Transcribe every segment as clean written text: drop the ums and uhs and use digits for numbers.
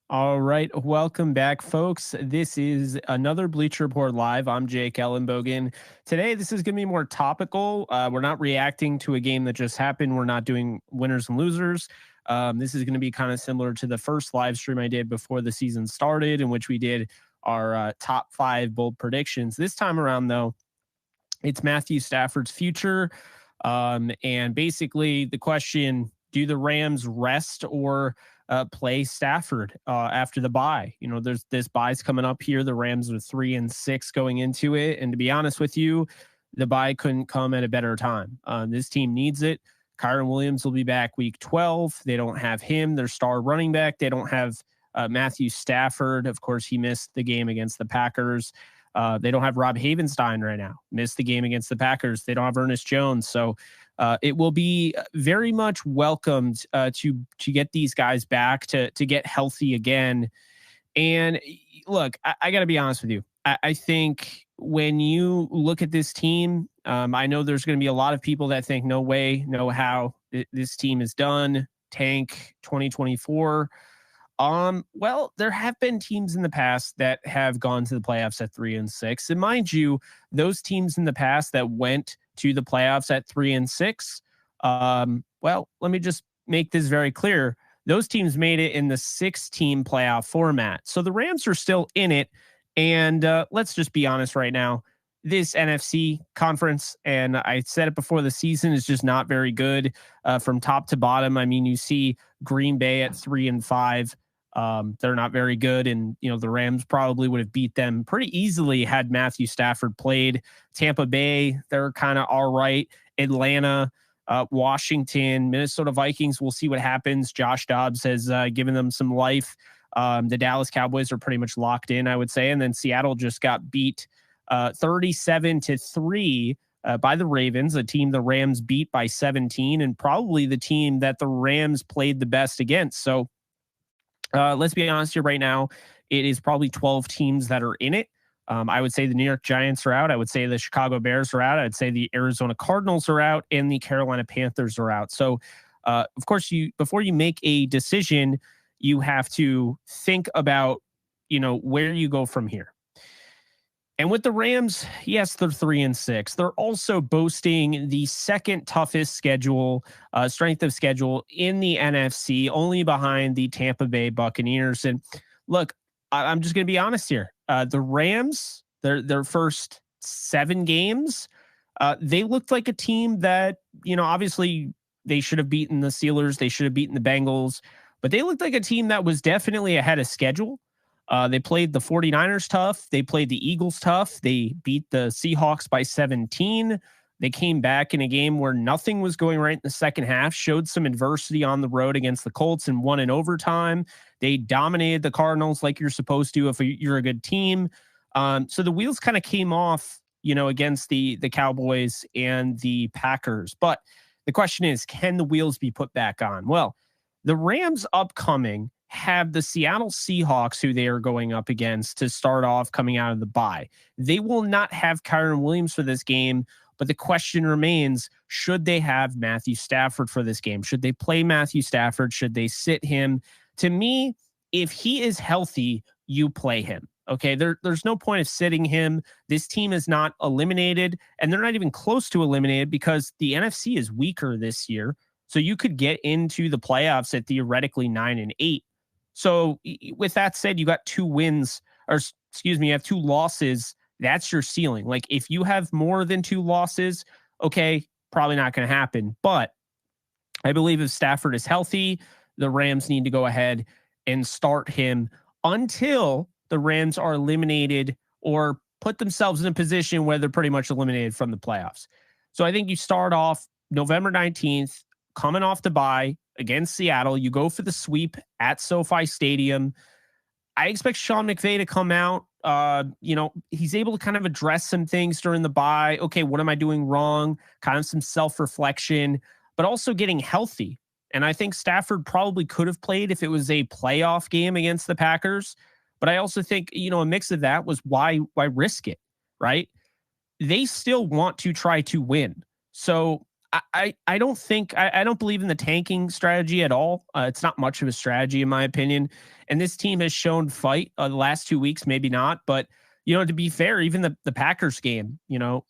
All right, welcome back, folks. This is another Bleacher Report Live. I'm Jake Ellenbogen. Today, this is going to be more topical. We're not reacting to a game that just happened. We're not doing winners and losers. This is going to be kind of similar to the first live stream I did before the season started, in which we did our top 5 bold predictions. This time around, though, it's Matthew Stafford's future. And basically, the question: do the Rams rest or play Stafford after the bye? You know, there's this bye's coming up here. The Rams are 3-6 going into it, and to be honest with you, the bye couldn't come at a better time. This team needs it. Kiren Williams will be back week 12. They don't have him, their star running back. They don't have Matthew Stafford. Of course, he missed the game against the Packers. They don't have Rob Havenstein right now. Missed the game against the Packers. They don't have Ernest Jones. So it will be very much welcomed to get these guys back to get healthy again. And look, I got to be honest with you. I think when you look at this team, I know there's going to be a lot of people that think no way, no how this team is done. Tank 2024. Well, there have been teams in the past that have gone to the playoffs at 3-6. And mind you, those teams in the past that went to the playoffs at 3-6, well, let me just make this very clear. Those teams made it in the 6-team playoff format. So the Rams are still in it. And let's just be honest right now. This NFC conference, and I said it before the season, is just not very good from top to bottom. I mean, you see Green Bay at 3-5. They're not very good. And, you know, the Rams probably would have beat them pretty easily had Matthew Stafford played. Tampa Bay, they're kind of all right. Atlanta, Washington, Minnesota Vikings, we'll see what happens. Josh Dobbs has given them some life. The Dallas Cowboys are pretty much locked in, I would say. And then Seattle just got beat 37-3 by the Ravens, a team the Rams beat by 17, and probably the team that the Rams played the best against. So, let's be honest here right now. It is probably 12 teams that are in it. I would say the New York Giants are out. I would say the Chicago Bears are out. I'd say the Arizona Cardinals are out, and the Carolina Panthers are out. So, of course, before you make a decision, you have to think about, you know, where you go from here. And with the Rams, yes, they're 3-6. They're also boasting the second toughest schedule, strength of schedule in the NFC, only behind the Tampa Bay Buccaneers. And look, I'm just going to be honest here. The Rams, their first 7 games, they looked like a team that, you know, obviously they should have beaten the Steelers. They should have beaten the Bengals. But they looked like a team that was definitely ahead of schedule. They played the 49ers tough. They played the Eagles tough. They beat the Seahawks by 17. They came back in a game where nothing was going right in the second half, showed some adversity on the road against the Colts and won in overtime. They dominated the Cardinals like you're supposed to if you're a good team. So the wheels kind of came off, you know, against the Cowboys and the Packers. But the question is, can the wheels be put back on? Well, the Rams upcoming have the Seattle Seahawks, who they are going up against to start off coming out of the bye. They will not have Kiren Williams for this game, but the question remains, should they have Matthew Stafford for this game? Should they play Matthew Stafford? Should they sit him? To me, if he is healthy, you play him. Okay, there's no point of sitting him. This team is not eliminated, and they're not even close to eliminated because the NFC is weaker this year. So you could get into the playoffs at theoretically 9-8. So with that said, you got 2 wins, or excuse me, you have 2 losses. That's your ceiling. Like if you have more than 2 losses, okay, probably not going to happen. But I believe if Stafford is healthy, the Rams need to go ahead and start him until the Rams are eliminated or put themselves in a position where they're pretty much eliminated from the playoffs. So I think you start off November 19th, coming off the bye against Seattle. You go for the sweep at SoFi Stadium. I expect Sean McVay to come out. You know, he's able to kind of address some things during the bye. Okay, what am I doing wrong? Kind of some self-reflection, but also getting healthy. And I think Stafford probably could have played if it was a playoff game against the Packers. But I also think, you know, a mix of that was why risk it, right? They still want to try to win. So I don't think I don't believe in the tanking strategy at all. It's not much of a strategy in my opinion. And this team has shown fight the last 2 weeks, maybe not, but to be fair, even the Packers game,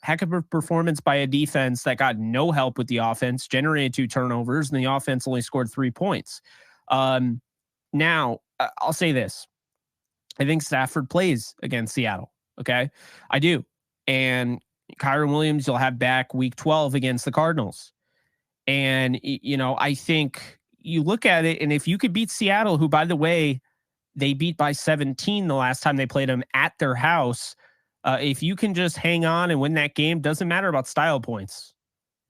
heck of a performance by a defense that got no help with the offense, generated 2 turnovers, and the offense only scored 3 points. Now, I'll say this. I think Stafford plays against Seattle. Okay. I do. And Kiren Williams, you'll have back week 12 against the Cardinals. And, I think you look at it, and if you could beat Seattle, who, by the way, they beat by 17 the last time they played them at their house, if you can just hang on and win that game, doesn't matter about style points.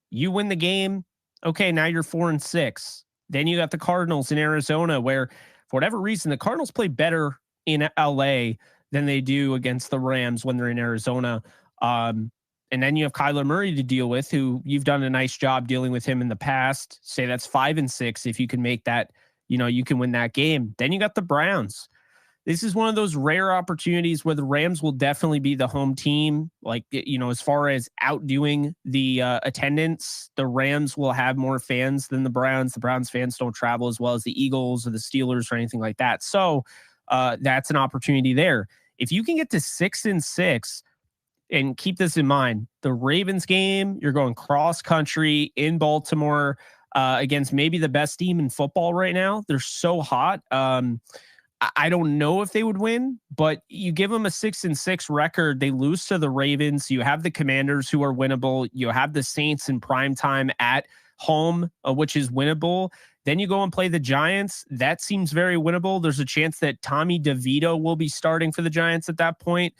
You win the game, okay, now you're 4-6. Then you got the Cardinals in Arizona, where, for whatever reason, the Cardinals play better in LA than they do against the Rams when they're in Arizona. And then you have Kyler Murray to deal with, who you've done a nice job dealing with him in the past. Say that's 5-6. If you can make that, you can win that game. Then you got the Browns. This is one of those rare opportunities where the Rams will definitely be the home team. Like, as far as outdoing the attendance, the Rams will have more fans than the Browns. The Browns fans don't travel as well as the Eagles or the Steelers or anything like that. So that's an opportunity there. If you can get to 6-6, and keep this in mind, the Ravens game, you're going cross country in Baltimore against maybe the best team in football right now. They're so hot. I don't know if they would win, but you give them a 6-6 record, they lose to the Ravens. You have the Commanders, who are winnable. You have the Saints in prime time at home, which is winnable. Then you go and play the Giants. That seems very winnable. There's a chance that Tommy DeVito will be starting for the Giants at that point.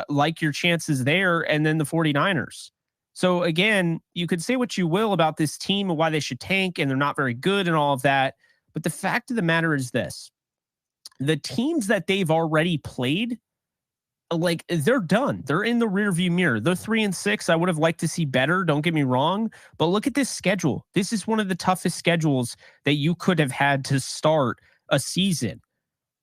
Like your chances there, and then the 49ers. So again, you could say what you will about this team and why they should tank, and they're not very good and all of that. But the fact of the matter is this: the teams that they've already played, like, they're done. They're in the rearview mirror. They're 3-6. I would have liked to see better. Don't get me wrong, but look at this schedule. This is one of the toughest schedules that you could have had to start a season.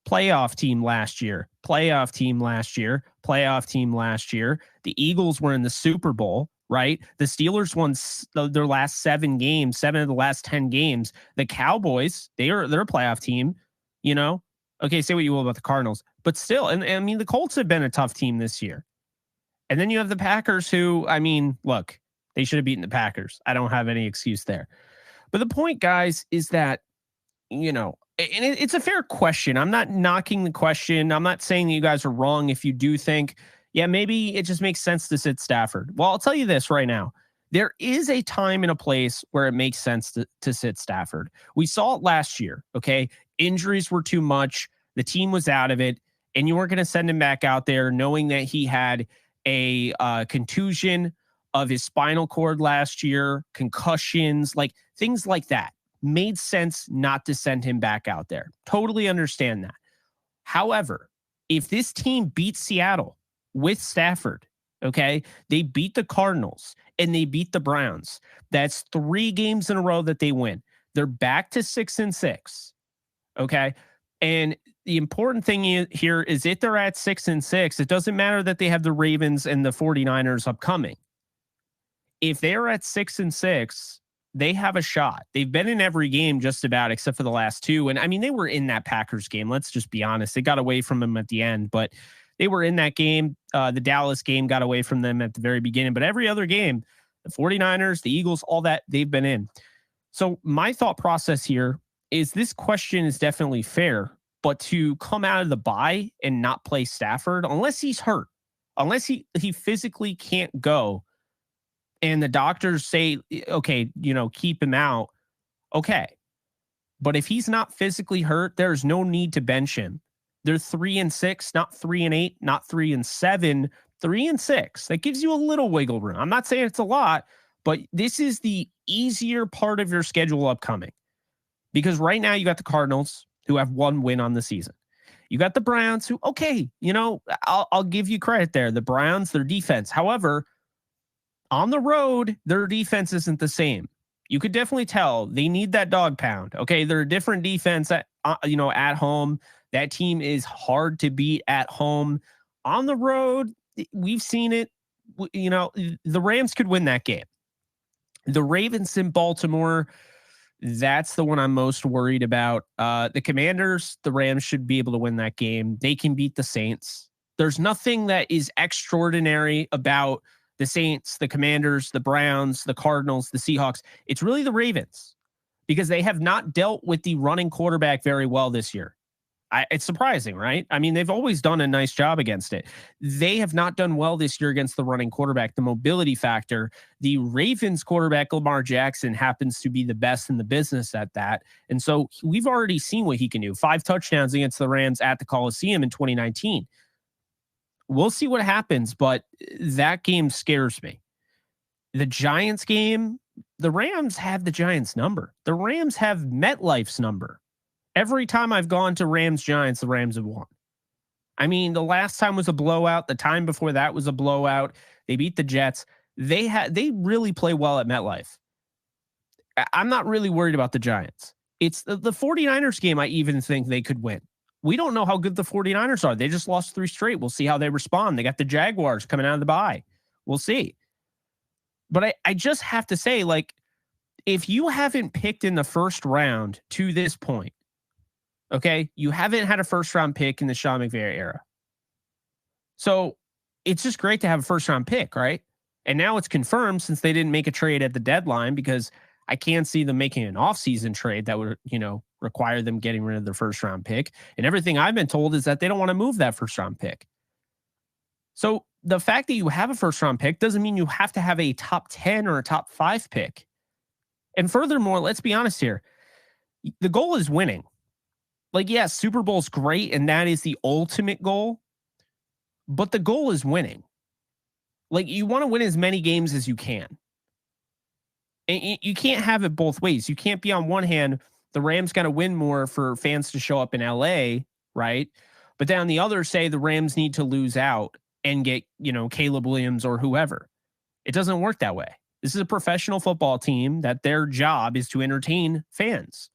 Playoff team last year, playoff team last year, playoff team last year. The Eagles were in the Super Bowl, right? The Steelers won their last 7 games, 7 of the last 10 games. The Cowboys, they're a playoff team, Okay, say what you will about the Cardinals, but still, and I mean, the Colts have been a tough team this year. And then you have the Packers, who, I mean, look, they should have beaten the Packers. I don't have any excuse there. But the point, guys, is that, and it's a fair question. I'm not knocking the question. I'm not saying that you guys are wrong if you do think, yeah, maybe it just makes sense to sit Stafford. Well, I'll tell you this right now. There is a time and a place where it makes sense to sit Stafford. We saw it last year, okay? Injuries were too much. The team was out of it, and you weren't going to send him back out there knowing that he had a contusion of his spinal cord last year, concussions, like things like that. Made sense not to send him back out there. Totally understand that. However, if this team beats Seattle with Stafford, okay, they beat the Cardinals and they beat the Browns. That's 3 games in a row that they win. They're back to 6-6. Okay. And the important thing here is if they're at 6-6, it doesn't matter that they have the Ravens and the 49ers upcoming. If they're at 6-6, they have a shot. They've been in every game just about, except for the last 2. And I mean, they were in that Packers game. Let's just be honest. They got away from them at the end, but they were in that game. The Dallas game got away from them at the very beginning, but every other game, the 49ers, the Eagles, all that, they've been in. So my thought process here is this question is definitely fair, but to come out of the bye and not play Stafford, unless he's hurt, unless he physically can't go, and the doctors say, okay, keep him out. Okay. But if he's not physically hurt, there's no need to bench him. They're 3-6, not 3-8, not 3-7, 3-6. That gives you a little wiggle room. I'm not saying it's a lot, but this is the easier part of your schedule upcoming, because right now you got the Cardinals, who have 1 win on the season. You got the Browns, who, okay, I'll give you credit there. The Browns, their defense. However, on the road, their defense isn't the same. You could definitely tell they need that dog pound. Okay, they're a different defense at home. That team is hard to beat at home. On the road, we've seen it. The Rams could win that game. The Ravens in Baltimore, that's the one I'm most worried about. The Commanders, the Rams should be able to win that game. They can beat the Saints. There's nothing that is extraordinary about the Saints, the Commanders, the Browns, the Cardinals, the Seahawks. It's really the Ravens because they have not dealt with the running quarterback very well this year. It's surprising, right? I mean, they've always done a nice job against it. They have not done well this year against the running quarterback, the mobility factor. The Ravens quarterback, Lamar Jackson, happens to be the best in the business at that. And so we've already seen what he can do. 5 touchdowns against the Rams at the Coliseum in 2019. We'll see what happens, but that game scares me. The Giants game, the Rams have the Giants number. The Rams have MetLife's number. Every time I've gone to Rams-Giants, the Rams have won. I mean, the last time was a blowout. The time before that was a blowout. They beat the Jets. They really play well at MetLife. I'm not really worried about the Giants. It's the 49ers game I even think they could win. We don't know how good the 49ers are. They just lost 3 straight. We'll see how they respond. They got the Jaguars coming out of the bye. We'll see. But I just have to say, like, if you haven't picked in the first round to this point, okay, you haven't had a first-round pick in the Sean McVay era. So it's just great to have a first-round pick, right? And now it's confirmed since they didn't make a trade at the deadline because I can't see them making an off-season trade that would, require them getting rid of their first-round pick. And everything I've been told is that they don't want to move that first-round pick. So the fact that you have a first-round pick doesn't mean you have to have a top 10 or a top 5 pick. And furthermore, let's be honest here. The goal is winning. Like, yes, Super Bowl's great, and that is the ultimate goal. But the goal is winning. Like, you want to win as many games as you can. And you can't have it both ways. You can't be on one hand, the Rams got to win more for fans to show up in LA, right? But then on the other, say the Rams need to lose out and get, Caleb Williams or whoever. It doesn't work that way. This is a professional football team that their job is to entertain fans,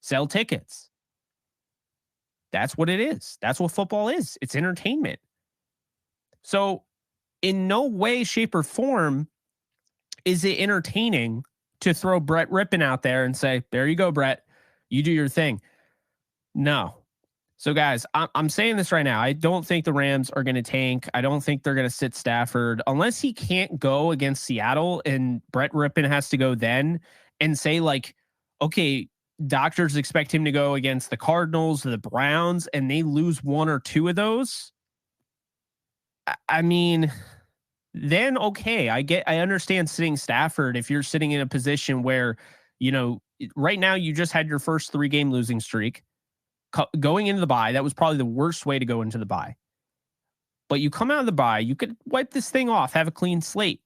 sell tickets. That's what it is. That's what football is. It's entertainment. So in no way, shape, or form is it entertaining to throw Brett Rippon out there and say, there you go, Brett. You do your thing. No. So, guys, I'm saying this right now. I don't think the Rams are going to tank. I don't think they're going to sit Stafford unless he can't go against Seattle and Brett Rippon has to go then and say, like, okay, doctors expect him to go against the Cardinals or the Browns and they lose 1 or 2 of those. I mean, then okay, I understand sitting Stafford if you're sitting in a position where, right now you just had your first 3-game losing streak going into the bye. That was probably the worst way to go into the bye. But you come out of the bye, you could wipe this thing off, have a clean slate.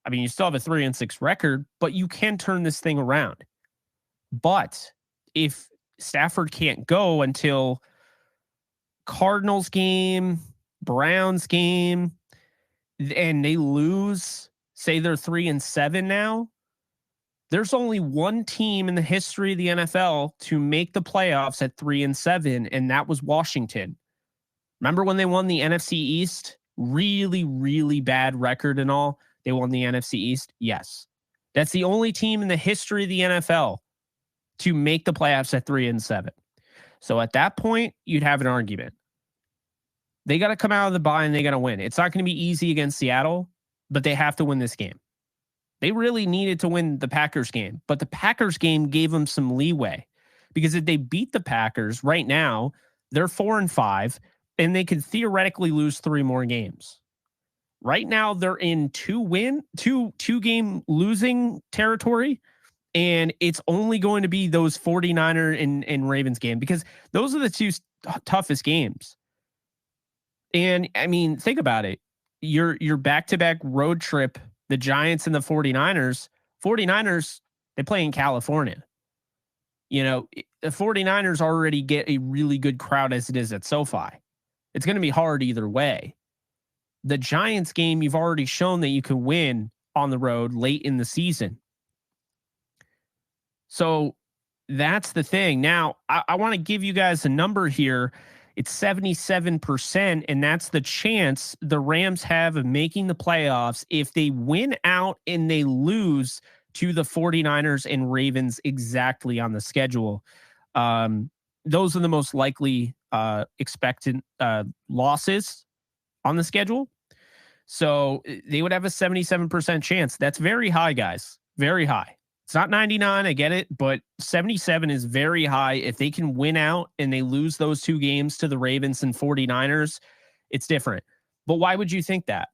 I mean, you still have a 3-6 record, but you can turn this thing around. But if Stafford can't go until Cardinals game, Browns game, and they lose, say they're 3-7 now, there's only one team in the history of the NFL to make the playoffs at 3-7, and that was Washington. Remember when they won the NFC East? Really, really bad record and all. They won the NFC East? Yes. That's the only team in the history of the NFL to make the playoffs at 3-7. So at that point, you'd have an argument. They got to come out of the bye and they got to win. It's not going to be easy against Seattle, but they have to win this game. They really needed to win the Packers game, but the Packers game gave them some leeway because if they beat the Packers right now, they're 4-5 and they could theoretically lose 3 more games. Right now, they're in 2-game losing territory. And it's only going to be those 49er and Ravens game because those are the 2 toughest games. And I mean, think about it. Your back-to-back road trip, the Giants and the 49ers, they play in California. The 49ers already get a really good crowd as it is at SoFi. It's going to be hard either way. The Giants game, you've already shown that you can win on the road late in the season. So that's the thing. Now, I want to give you guys a number here. It's 77%, and that's the chance the Rams have of making the playoffs if they win out and they lose to the 49ers and Ravens exactly on the schedule. Those are the most likely expected losses on the schedule. So they would have a 77% chance. That's very high, guys. Very high. It's not 99, I get it, but 77 is very high. If they can win out and they lose those two games to the Ravens and 49ers, it's different. But why would you think that?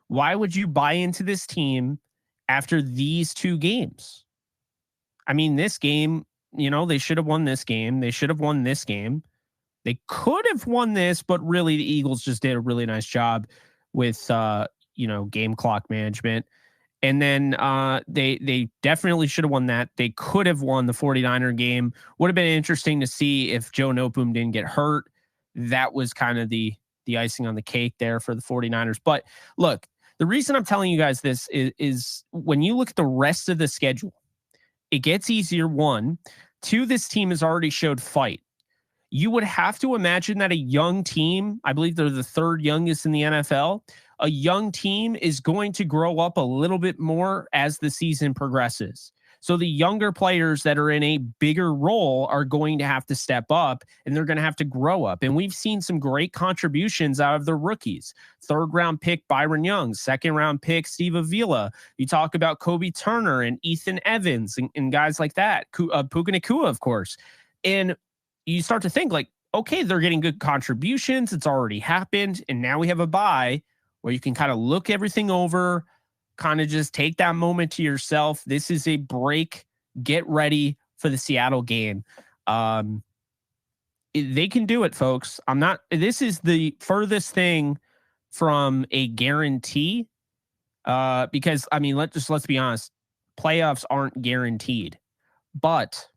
Why would you buy into this team after these two games? I mean, this game, they should have won this game. They should have won this game. They could have won this, but really the Eagles just did a really nice job with, game clock management. And then they definitely should have won that. They could have won the 49er game. Would have been interesting to see if Joe Noteboom didn't get hurt. That was kind of the icing on the cake there for the 49ers. But look, the reason I'm telling you guys this is when you look at the rest of the schedule, it gets easier. 1, 2, this team has already showed fight. You would have to imagine that a young team, I believe they're the 3rd youngest in the NFL, a young team is going to grow up a little bit more as the season progresses. So the younger players that are in a bigger role are going to have to step up and they're going to have to grow up. And we've seen some great contributions out of the rookies. 3rd round pick Byron Young, 2nd round pick Steve Avila. You talk about Kobe Turner and Ethan Evans and guys like that. Puka Nacua, of course. And you start to think like, okay, they're getting good contributions. It's already happened. And now we have a bye where you can kind of look everything over, kind of just take that moment to yourself. This is a break. Get ready for the Seattle game. They can do it, folks. This is the furthest thing from a guarantee. Because I mean, let's be honest. Playoffs aren't guaranteed, but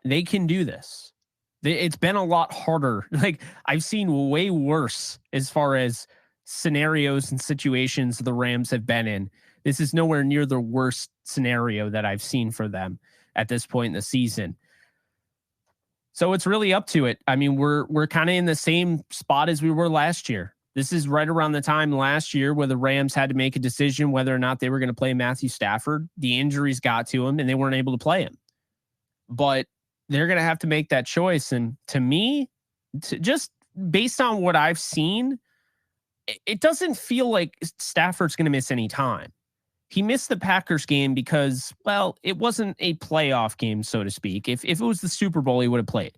they can do this. It's been a lot harder. Like I've seen way worse as far as scenarios and situations the Rams have been in. This is nowhere near the worst scenario that I've seen for them at this point in the season. So it's really up to it. I mean, we're kind of in the same spot as we were last year. This is right around the time last year where the Rams had to make a decision whether or not they were going to play Matthew Stafford. The injuries got to him and they weren't able to play him. But they're going to have to make that choice. And to me, just based on what I've seen, it doesn't feel like Stafford's going to miss any time. He missed the Packers game because, well, it wasn't a playoff game, so to speak. If it was the Super Bowl, he would have played.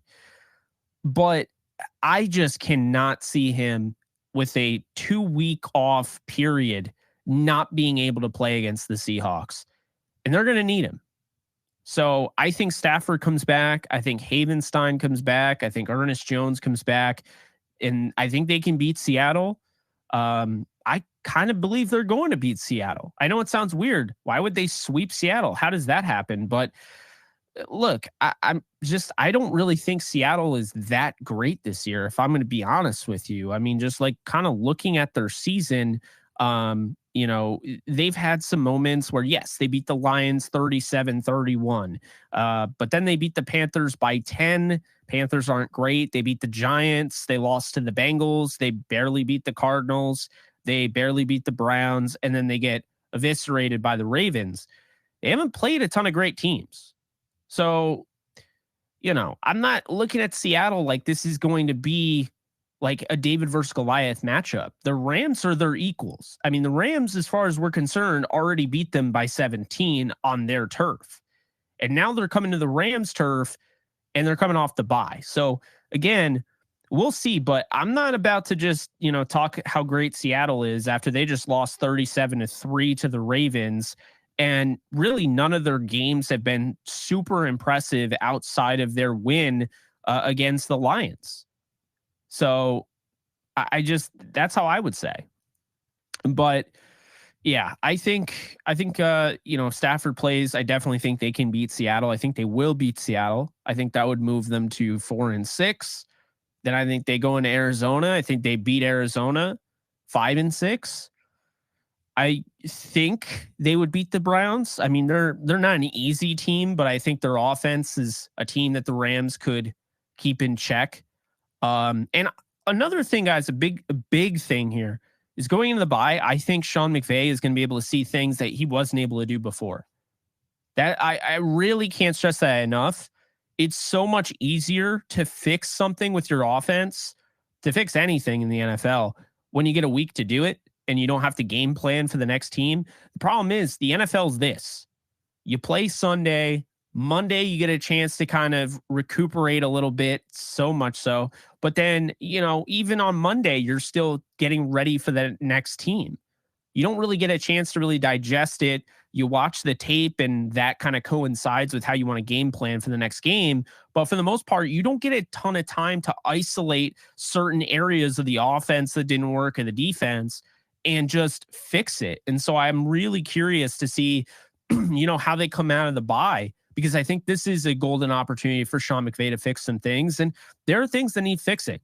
But I just cannot see him with a 2-week off period not being able to play against the Seahawks. And they're going to need him. So I think Stafford comes back. I think Havenstein comes back. I think Ernest Jones comes back. And I think they can beat Seattle. I kind of believe they're going to beat Seattle. I know it sounds weird. Why would they sweep Seattle? How does that happen? But look, I don't really think Seattle is that great this year, if I'm going to be honest with you. I mean, just like kind of looking at their season, they've had some moments where, yes, they beat the Lions 37-31, but then they beat the Panthers by 10. Panthers aren't great. They beat the Giants. They lost to the Bengals. They barely beat the Cardinals. They barely beat the Browns. And then they get eviscerated by the Ravens. They haven't played a ton of great teams. So, I'm not looking at Seattle like this is going to be like a David versus Goliath matchup. The Rams are their equals. I mean, the Rams, as far as we're concerned, already beat them by 17 on their turf. And now they're coming to the Rams turf and they're coming off the bye. So again, we'll see, but I'm not about to just, talk how great Seattle is after they just lost 37-3 to the Ravens. And really none of their games have been super impressive outside of their win against the Lions. So that's how I would say. But yeah, I think if Stafford plays, I definitely think they can beat Seattle. I think they will beat Seattle. I think that would move them to 4-6. Then I think they go into Arizona. I think they beat Arizona 5-6. I think they would beat the Browns. I mean, they're not an easy team, but I think their offense is a team that the Rams could keep in check. And another thing, guys, a big thing here is going into the bye. I think Sean McVay is going to be able to see things that he wasn't able to do before. That I really can't stress that enough. It's so much easier to fix something with your offense, to fix anything in the NFL, when you get a week to do it and you don't have to game plan for the next team. The problem is the NFL's this. You play Sunday, Monday, you get a chance to kind of recuperate a little bit, so much so. But then, even on Monday, you're still getting ready for the next team. You don't really get a chance to really digest it. You watch the tape and that kind of coincides with how you want to game plan for the next game. But for the most part, you don't get a ton of time to isolate certain areas of the offense that didn't work and the defense and just fix it. And so I'm really curious to see, how they come out of the bye, because I think this is a golden opportunity for Sean McVay to fix some things. And there are things that need fixing.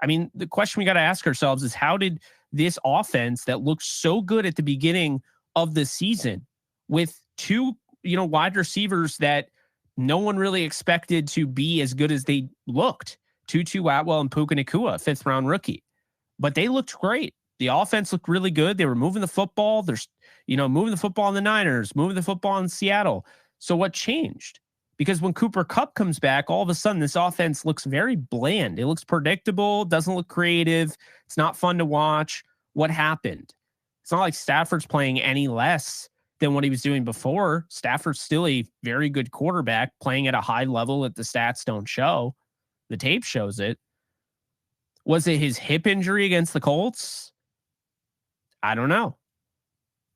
I mean, the question we got to ask ourselves is, how did this offense that looked so good at the beginning of the season with two, wide receivers that no one really expected to be as good as they looked, Tutu Atwell and Puka Nacua, 5th round rookie, but they looked great. The offense looked really good. They were moving the football. There's, moving the football in the Niners, moving the football in Seattle. So what changed? Because when Cooper Kupp comes back, all of a sudden this offense looks very bland. It looks predictable, doesn't look creative. It's not fun to watch. What happened? It's not like Stafford's playing any less than what he was doing before. Stafford's still a very good quarterback playing at a high level that the stats don't show. The tape shows it. Was it his hip injury against the Colts? I don't know.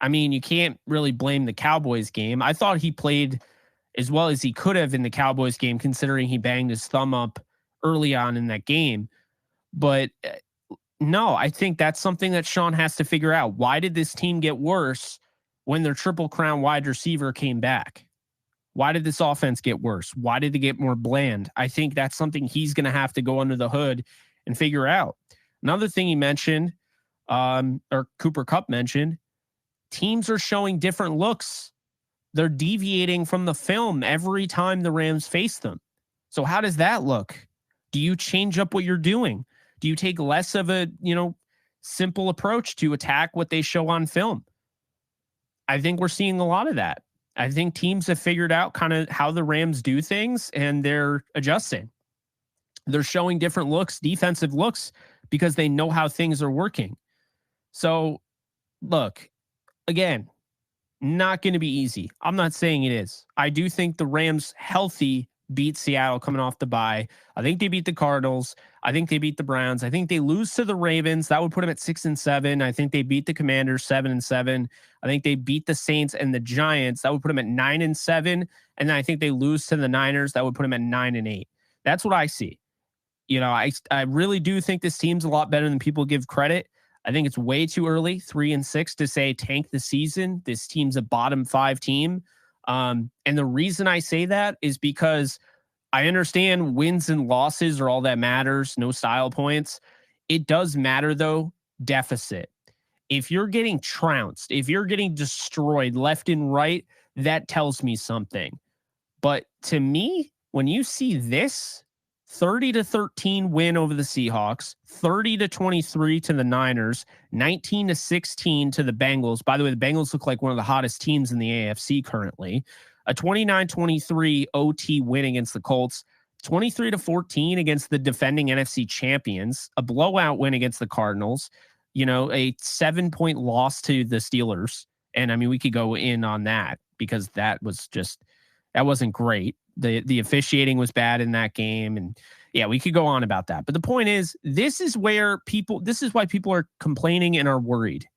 I mean, you can't really blame the Cowboys game. I thought he played as well as he could have in the Cowboys game, considering he banged his thumb up early on in that game. But no, I think that's something that Sean has to figure out. Why did this team get worse when their Triple Crown wide receiver came back? Why did this offense get worse? Why did they get more bland? I think that's something he's going to have to go under the hood and figure out. Another thing he mentioned, or Cooper Kupp mentioned, teams are showing different looks. They're deviating from the film every time the Rams face them. So how does that look? Do you change up what you're doing? Do you take less of a, simple approach to attack what they show on film? I think we're seeing a lot of that. I think teams have figured out kind of how the Rams do things, and they're adjusting. They're showing different looks, defensive looks, because they know how things are working. So, look, again, not going to be easy. I'm not saying it is. I do think the Rams healthy beat Seattle coming off the bye. I think they beat the Cardinals. I think they beat the Browns. I think they lose to the Ravens. That would put them at 6-7. I think they beat the Commanders 7-7. I think they beat the Saints and the Giants. That would put them at 9-7. And then I think they lose to the Niners. That would put them at 9-8. That's what I see. I really do think this team's a lot better than people give credit. I think it's way too early, 3-6, to say tank the season. This team's a bottom 5 team. And the reason I say that is because I understand wins and losses are all that matters, no style points. It does matter, though, deficit. If you're getting trounced, if you're getting destroyed left and right, that tells me something. But to me, when you see this 30-13 win over the Seahawks, 30-23 to the Niners, 19-16 to the Bengals. By the way, the Bengals look like one of the hottest teams in the AFC currently. A 29-23 OT win against the Colts, 23-14 against the defending NFC champions, a blowout win against the Cardinals, a 7-point loss to the Steelers. And I mean, we could go in on that because that wasn't great. The officiating was bad in that game. And yeah, we could go on about that. But the point is, this is why people are complaining and are worried.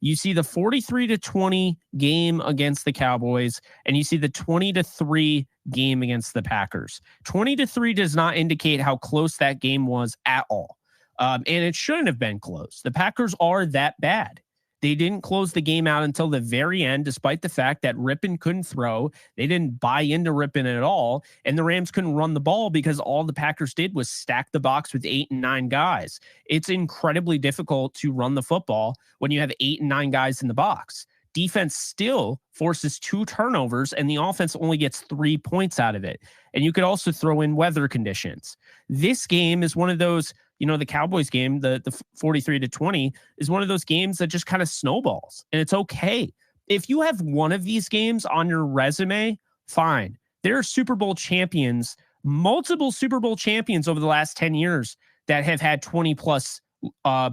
You see the 43-20 game against the Cowboys, and you see the 20-3 game against the Packers. 20-3 does not indicate how close that game was at all. And it shouldn't have been close. The Packers are that bad. They didn't close the game out until the very end, despite the fact that Rippon couldn't throw. They didn't buy into Rippon at all, and the Rams couldn't run the ball because all the Packers did was stack the box with 8 and 9 guys. It's incredibly difficult to run the football when you have 8 and 9 guys in the box. Defense still forces 2 turnovers, and the offense only gets 3 points out of it. And you could also throw in weather conditions. This game is one of those, the Cowboys game, the 43-20 is one of those games that just kind of snowballs, and it's okay. If you have one of these games on your resume Fine. There are Super Bowl champions, multiple Super Bowl champions over the last 10 years that have had 20 plus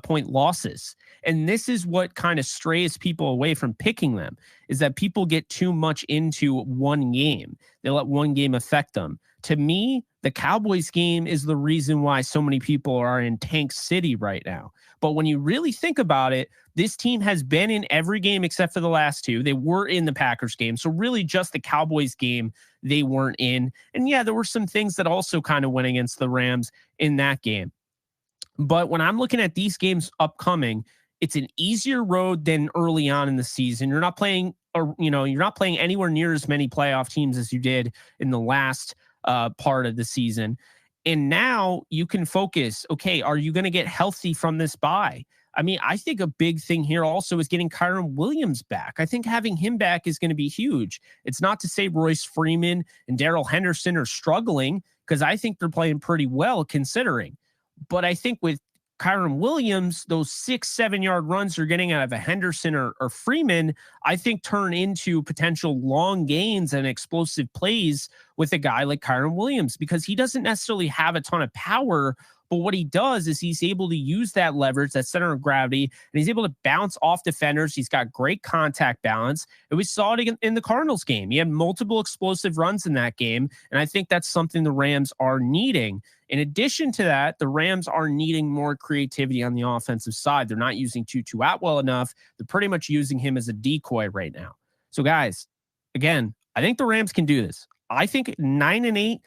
point losses. And this is what kind of strays people away from picking them, is that people get too much into one game. They let one game affect them. To me, the Cowboys game is the reason why so many people are in Tank City right now. But when you really think about it, this team has been in every game except for the last two. They were in the Packers game. So really just the Cowboys game they weren't in. And yeah, there were some things that also kind of went against the Rams in that game. But when I'm looking at these games upcoming, it's an easier road than early on in the season. You're not playing, you're not playing anywhere near as many playoff teams as you did in the last part of the season. And now you can focus, okay, are you going to get healthy from this bye? I mean, I think a big thing here also is getting Kiren Williams back. I think having him back is going to be huge. It's not to say Royce Freeman and Darrell Henderson are struggling, because I think they're playing pretty well considering. But I think with Kiren Williams, those 6-7 yard runs you're getting out of a Henderson or Freeman, I think turn into potential long gains and explosive plays with a guy like Kiren Williams, because he doesn't necessarily have a ton of power. But what he does is he's able to use that leverage, that center of gravity, and he's able to bounce off defenders. He's got great contact balance. And we saw it in the Cardinals game. He had multiple explosive runs in that game. And I think that's something the Rams are needing. In addition to that, the Rams are needing more creativity on the offensive side. They're not using Tutu Atwell enough. They're pretty much using him as a decoy right now. So guys, again, I think the Rams can do this. I think 9-8,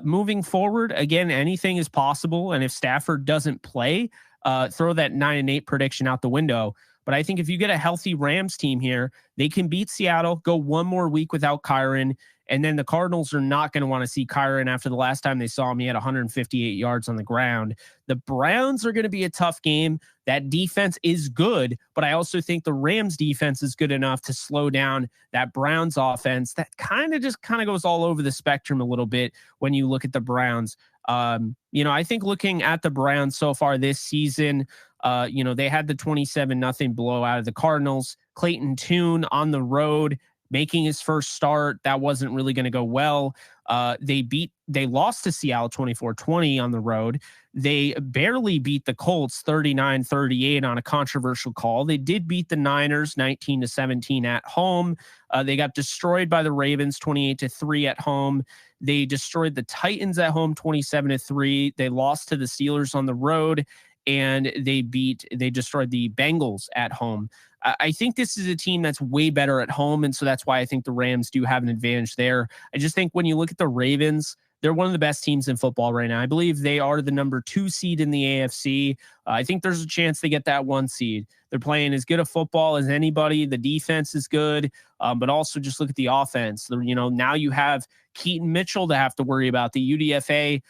moving forward, again, anything is possible. And if Stafford doesn't play, throw that 9-8 prediction out the window. But I think if you get a healthy Rams team here, they can beat Seattle, go one more week without Kiren. And then the Cardinals are not going to want to see Kiren after the last time they saw him. He had 158 yards on the ground. The Browns are going to be a tough game. That defense is good, but I also think the Rams defense is good enough to slow down that Browns offense that kind of goes all over the spectrum a little bit when you look at the Browns. I think looking at the Browns so far this season, they had the 27-0 blowout of the Cardinals. Clayton Tune on the road, making his first start. That wasn't really going to go well. They lost to Seattle 24-20 on the road. They barely beat the Colts 39-38 on a controversial call. They did beat the Niners 19-17 at home. They got destroyed by the Ravens 28-3 at home. They destroyed the Titans at home 27-3. They lost to the Steelers on the road, and they destroyed the Bengals at home. I think this is a team that's way better at home, and so that's why I think the Rams do have an advantage there. I just think when you look at the Ravens, they're one of the best teams in football right now. I believe they are the number 2 seed in the AFC. I think there's a chance they get that 1 seed. They're playing as good a football as anybody. The defense is good, but also just look at the offense. Now you have Keaton Mitchell to have to worry about, the UDFA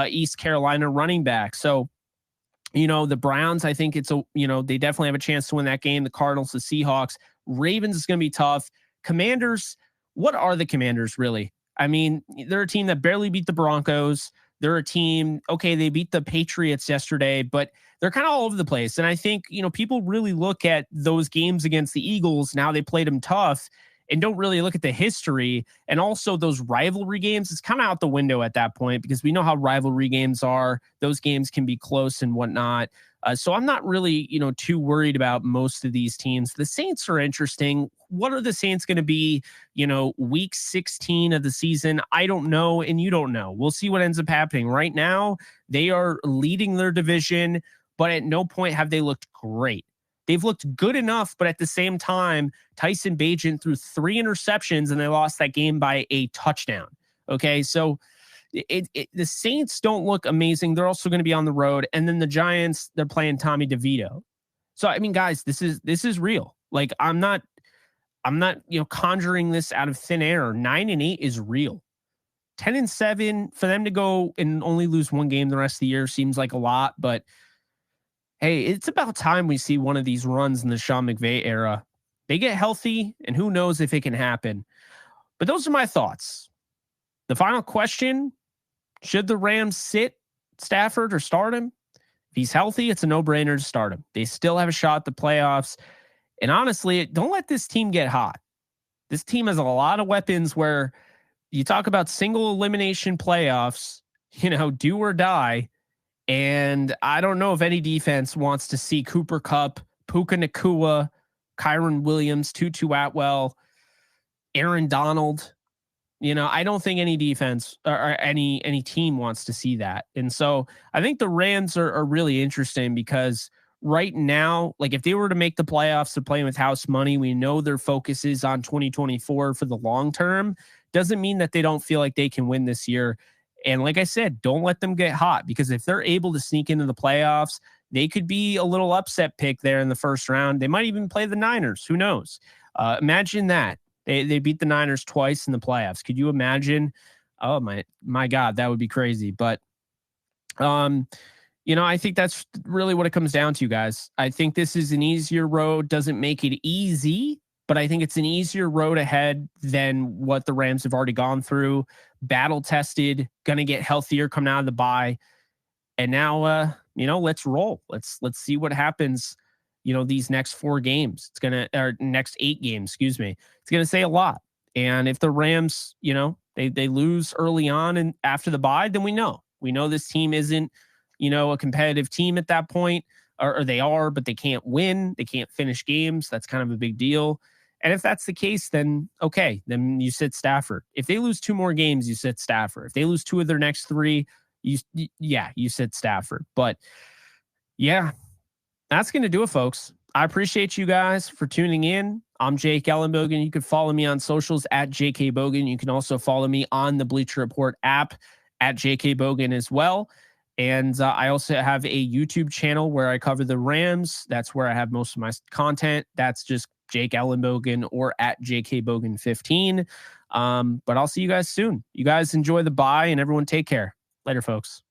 East Carolina running back. So, the Browns, I think they definitely have a chance to win that game. The Cardinals, the Seahawks, Ravens is going to be tough. Commanders, what are the Commanders really? I mean, they're a team that barely beat the Broncos. They're a team, okay, they beat the Patriots yesterday, but they're kind of all over the place. And I think, people really look at those games against the Eagles. Now they played them tough and don't really look at the history. And also those rivalry games, it's kind of out the window at that point, because we know how rivalry games are. Those games can be close and whatnot. So I'm not really, too worried about most of these teams. The Saints are interesting. What are the Saints going to be, week 16 of the season? I don't know, and you don't know. We'll see what ends up happening. Right now, they are leading their division, but at no point have they looked great. They've looked good enough, but at the same time, Tyson Bagent threw 3 interceptions and they lost that game by a touchdown. Okay, so the Saints don't look amazing. They're also going to be on the road. And then the Giants, they're playing Tommy DeVito. So, I mean, guys, this is real. Like, I'm not, conjuring this out of thin air. 9-8 is real. 10-7 for them to go and only lose 1 game the rest of the year seems like a lot, but hey, it's about time we see one of these runs in the Sean McVay era. They get healthy, and who knows if it can happen. But those are my thoughts. The final question, should the Rams sit Stafford or start him? If he's healthy, it's a no-brainer to start him. They still have a shot at the playoffs. And honestly, don't let this team get hot. This team has a lot of weapons where you talk about single elimination playoffs, do or die. And I don't know if any defense wants to see Cooper Kupp, Puka Nacua, Kiren Williams, Tutu Atwell, Aaron Donald. I don't think any defense or any team wants to see that. And so I think the Rams are really interesting because right now, like if they were to make the playoffs, they're playing with house money. We know their focus is on 2024 for the long term. Doesn't mean that they don't feel like they can win this year. And like I said, don't let them get hot, because if they're able to sneak into the playoffs, they could be a little upset pick there in the first round. They might even play the Niners. Who knows? Imagine that. They beat the Niners twice in the playoffs. Could you imagine? Oh my God, that would be crazy. But, I think that's really what it comes down to, guys. I think this is an easier road. Doesn't make it easy, but I think it's an easier road ahead than what the Rams have already gone through. Battle tested, going to get healthier coming out of the bye. And now, let's roll. Let's see what happens. These next 4 games, or next 8 games, excuse me. It's going to say a lot. And if the Rams, they lose early on and after the bye, then we know this team isn't, a competitive team at that point, or they are, but they can't win. They can't finish games. That's kind of a big deal. And if that's the case, then okay, then you sit Stafford. If they lose 2 more games, you sit Stafford. If they lose 2 of their next 3, you sit Stafford. But yeah, that's going to do it, folks. I appreciate you guys for tuning in. I'm Jake Ellenbogen. You can follow me on socials at JK Bogan. You can also follow me on the Bleacher Report app at JK Bogan as well. And I also have a YouTube channel where I cover the Rams. That's where I have most of my content. That's just Jake Ellenbogen or at JK Bogan 15. But I'll see you guys soon. You guys enjoy the bye, and everyone take care. Later, folks.